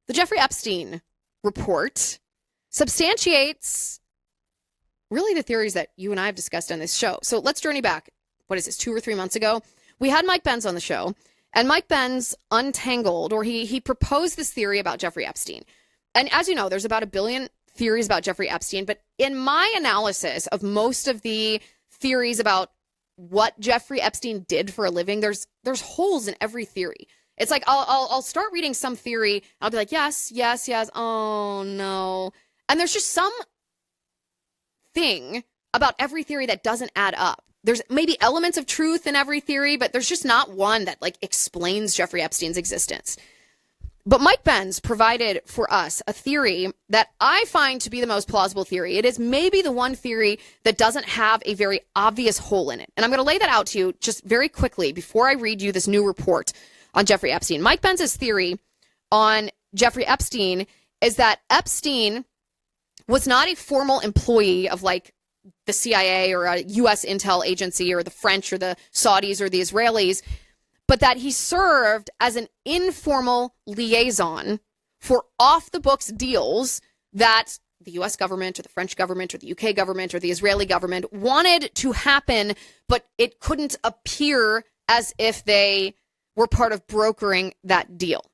The Jeffrey Epstein report substantiates really the theories that you and I have discussed on this show. So let's journey back. What is this, 2 or 3 months ago? We had Mike Benz on the show, and Mike Benz untangled, or he proposed this theory about Jeffrey Epstein. And as you know, there's about 1 billion theories about Jeffrey Epstein, but in my analysis of most of the theories about what Jeffrey Epstein did for a living, there's holes in every theory. It's like I'll start reading some theory, I'll be like, yes, oh no. And there's just some thing about every theory that doesn't add up. There's maybe elements of truth in every theory, but there's just not one that like explains Jeffrey Epstein's existence. But Mike Benz provided for us a theory that I find to be the most plausible theory. It is maybe the one theory that doesn't have a very obvious hole in it. And I'm going to lay that out to you just very quickly before I read you this new report on Jeffrey Epstein. Mike Benz's theory on Jeffrey Epstein is that Epstein was not a formal employee of like the CIA or a U.S. intel agency or the French or the Saudis or the Israelis, but that he served as an informal liaison for off-the-books deals that the U.S. government or the French government or the U.K. government or the Israeli government wanted to happen, but it couldn't appear as if they were part of brokering that deal.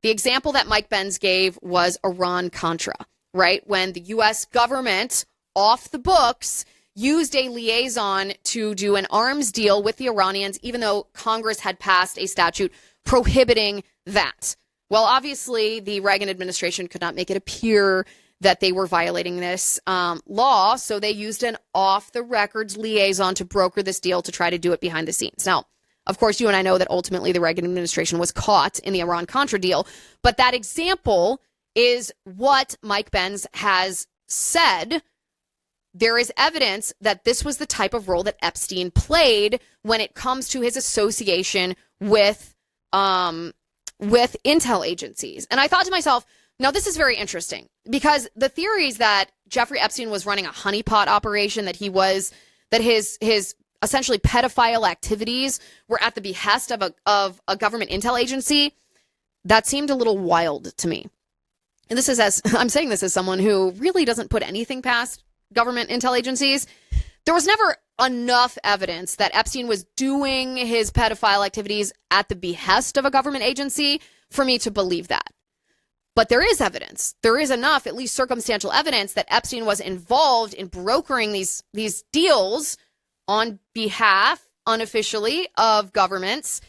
The example that Mike Benz gave was Iran-Contra, right? When the U.S. government, off the books, used a liaison to do an arms deal with the Iranians, even though Congress had passed a statute prohibiting that. Well, obviously, the Reagan administration could not make it appear that they were violating this law, so they used an off-the-records liaison to broker this deal to try to do it behind the scenes. Now, of course, you and I know that ultimately the Reagan administration was caught in the Iran-Contra deal, but that example is what Mike Benz has said. There is evidence that this was the type of role that Epstein played when it comes to his association with intel agencies. And I thought to myself, now this is very interesting because the theories that Jeffrey Epstein was running a honeypot operation, that his essentially pedophile activities were at the behest of a government intel agency, that seemed a little wild to me. And this is I'm saying this as someone who really doesn't put anything past government intel agencies. There was never enough evidence that Epstein was doing his pedophile activities at the behest of a government agency for me to believe that. But there is evidence. There is enough, at least circumstantial evidence, that Epstein was involved in brokering these deals on behalf, unofficially, of governments,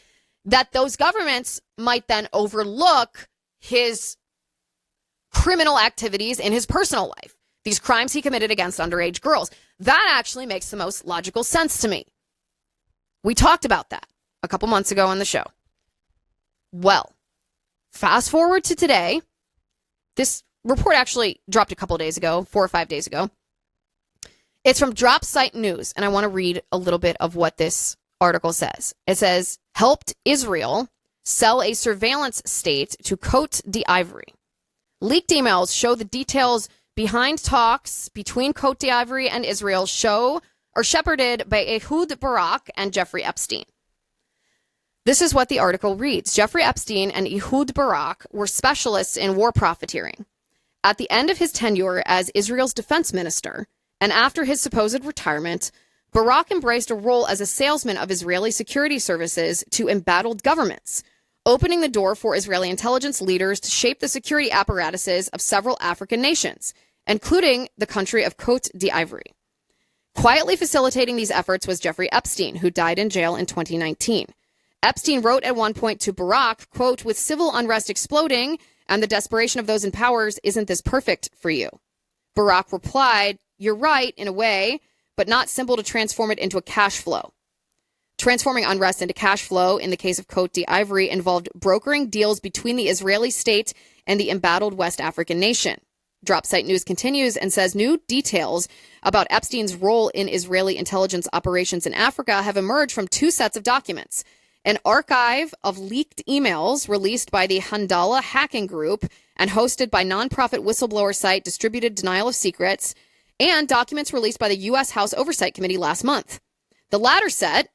that those governments might then overlook his criminal activities in his personal life. These crimes he committed against underage girls. That actually makes the most logical sense to me. We talked about that a couple months ago on the show. Well, fast forward to today. This report actually dropped a couple days ago, 4 or 5 days ago. It's from Drop Site News, and I want to read a little bit of what this article says. It says, helped Israel sell a surveillance state to Côte d'Ivoire. Leaked emails show the details behind talks between Côte d'Ivoire and Israel shepherded by Ehud Barak and Jeffrey Epstein. This is what the article reads. Jeffrey Epstein and Ehud Barak were specialists in war profiteering. At the end of his tenure as Israel's defense minister, and after his supposed retirement, Barak embraced a role as a salesman of Israeli security services to embattled governments, opening the door for Israeli intelligence leaders to shape the security apparatuses of several African nations, including the country of Côte d'Ivoire. Quietly facilitating these efforts was Jeffrey Epstein, who died in jail in 2019. Epstein wrote at one point to Barak, quote, with civil unrest exploding and the desperation of those in power, isn't this perfect for you? Barak replied, you're right, in a way, but not simple to transform it into a cash flow. Transforming unrest into cash flow in the case of Côte d'Ivoire involved brokering deals between the Israeli state and the embattled West African nation. Drop Site News continues and says new details about Epstein's role in Israeli intelligence operations in Africa have emerged from 2 sets of documents. An archive of leaked emails released by the Handala hacking group and hosted by nonprofit whistleblower site Distributed Denial of Secrets, and documents released by the U.S. House Oversight Committee last month. The latter set,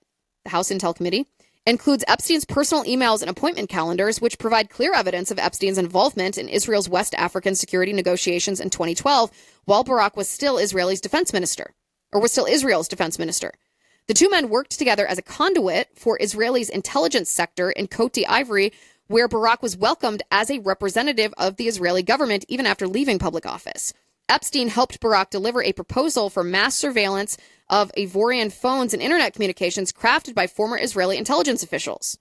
the House Intel Committee, includes Epstein's personal emails and appointment calendars, which provide clear evidence of Epstein's involvement in Israel's West African security negotiations in 2012, while Barak was still Israel's defense minister. The two men worked together as a conduit for Israel's intelligence sector in Côte d'Ivoire, where Barak was welcomed as a representative of the Israeli government even after leaving public office. Epstein helped Barak deliver a proposal for mass surveillance of Ivorian phones and internet communications crafted by former Israeli intelligence officials.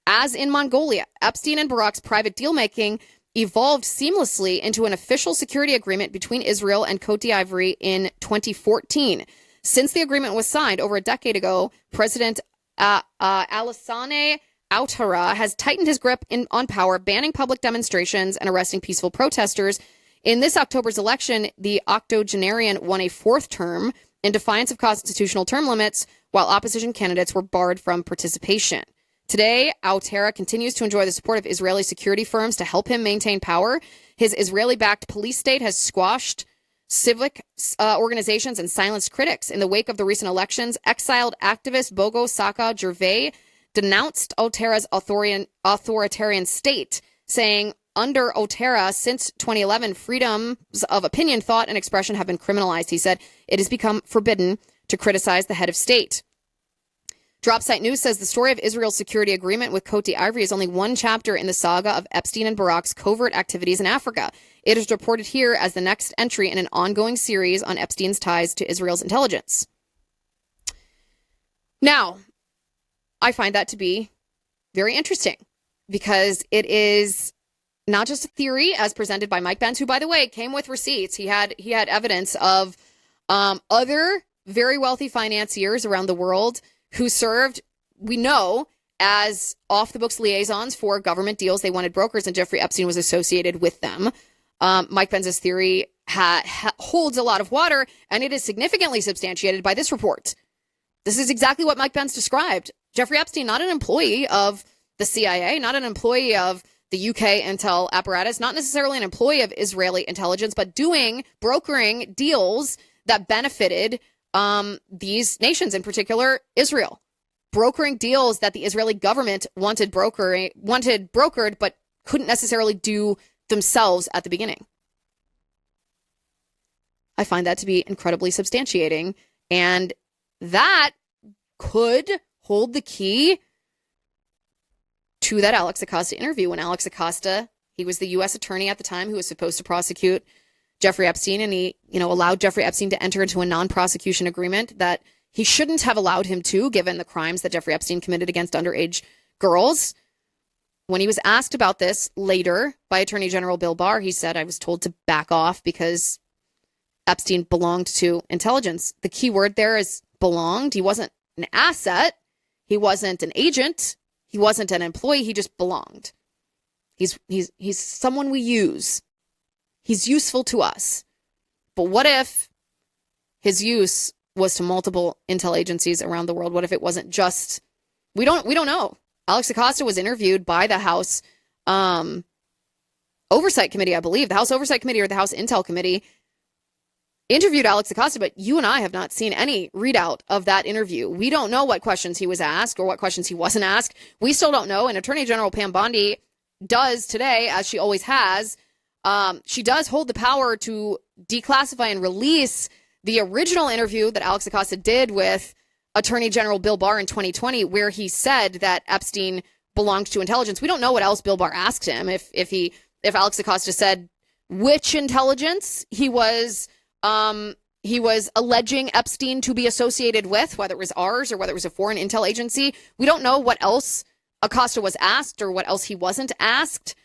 As in Mongolia, Epstein and Barak's private deal-making evolved seamlessly into an official security agreement between Israel and Côte d'Ivoire in 2014. Since the agreement was signed over a decade ago, President Alassane Ouattara has tightened his grip on power, banning public demonstrations and arresting peaceful protesters. In this October's election, the octogenarian won a fourth term in defiance of constitutional term limits, while opposition candidates were barred from participation. Today, Ouattara continues to enjoy the support of Israeli security firms to help him maintain power. His Israeli-backed police state has squashed civic organizations and silenced critics. In the wake of the recent elections, exiled activist Bogo Saka Gervais denounced Ouattara's authoritarian state, saying, under Ouattara, since 2011, freedoms of opinion, thought, and expression have been criminalized. He said it has become forbidden to criticize the head of state. Dropsite News says the story of Israel's security agreement with Côte d'Ivoire is only one chapter in the saga of Epstein and Barak's covert activities in Africa. It is reported here as the next entry in an ongoing series on Epstein's ties to Israel's intelligence. Now, I find that to be very interesting because it is not just a theory as presented by Mike Benz, who, by the way, came with receipts. He had evidence of other very wealthy financiers around the world who served, we know, as off-the-books liaisons for government deals. They wanted brokers, and Jeffrey Epstein was associated with them. Mike Benz's theory holds a lot of water, and it is significantly substantiated by this report. This is exactly what Mike Benz described. Jeffrey Epstein, not an employee of the CIA, not an employee of the UK intel apparatus, not necessarily an employee of Israeli intelligence, but brokering deals that benefited these nations, in particular Israel. Brokering deals that the Israeli government wanted brokered, but couldn't necessarily do themselves at the beginning. I find that to be incredibly substantiating, and that could hold the key to that Alex Acosta interview. When Alex Acosta, he was the U.S. attorney at the time who was supposed to prosecute Jeffrey Epstein, and he, allowed Jeffrey Epstein to enter into a non-prosecution agreement that he shouldn't have allowed him to, given the crimes that Jeffrey Epstein committed against underage girls. When he was asked about this later by Attorney General Bill Barr, he said, I was told to back off because Epstein belonged to intelligence. The key word there is belonged. He wasn't an asset. He wasn't an agent. He wasn't an employee. He just belonged. He's someone we use. He's useful to us. But what if his use was to multiple intel agencies around the world? What if it wasn't just, we don't know. Alex Acosta was interviewed by the House Oversight Committee, I believe. The House Oversight Committee or the House Intel Committee interviewed Alex Acosta, but you and I have not seen any readout of that interview. We don't know what questions he was asked or what questions he wasn't asked. We still don't know. And Attorney General Pam Bondi does today, as she always has, she does hold the power to declassify and release the original interview that Alex Acosta did with Attorney General Bill Barr in 2020, where he said that Epstein belonged to intelligence. We don't know what else Bill Barr asked him. If Alex Acosta said which intelligence he was alleging Epstein to be associated with, whether it was ours or whether it was a foreign intel agency. We don't know what else Acosta was asked or what else he wasn't asked.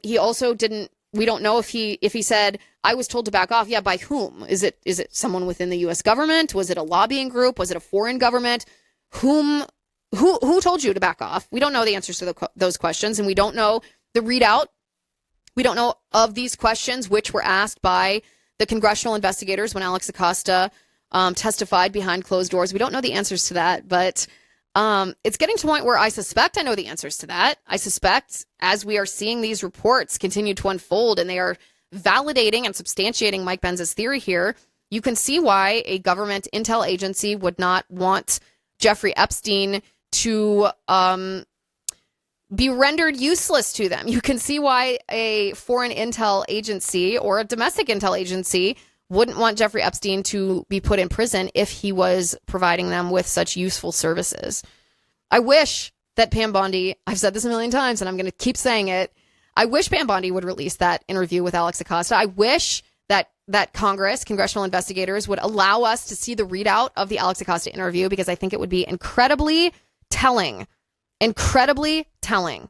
He also didn't. We don't know if he said, I was told to back off. Yeah, by whom? Is it someone within the U.S. government? Was it a lobbying group? Was it a foreign government? Who told you to back off? We don't know the answers to those questions, and we don't know the readout. We don't know of these questions, which were asked by the congressional investigators when Alex Acosta testified behind closed doors. We don't know the answers to that, but it's getting to a point where I suspect I know the answers to that. I suspect as we are seeing these reports continue to unfold and they are validating and substantiating Mike Benz's theory here, you can see why a government intel agency would not want Jeffrey Epstein to be rendered useless to them. You can see why a foreign intel agency or a domestic intel agency wouldn't want Jeffrey Epstein to be put in prison if he was providing them with such useful services. I wish that Pam Bondi, I've said this a million times and I'm going to keep saying it, I wish Pam Bondi would release that interview with Alex Acosta. I wish that Congress, congressional investigators would allow us to see the readout of the Alex Acosta interview, because I think it would be incredibly telling. Incredibly telling.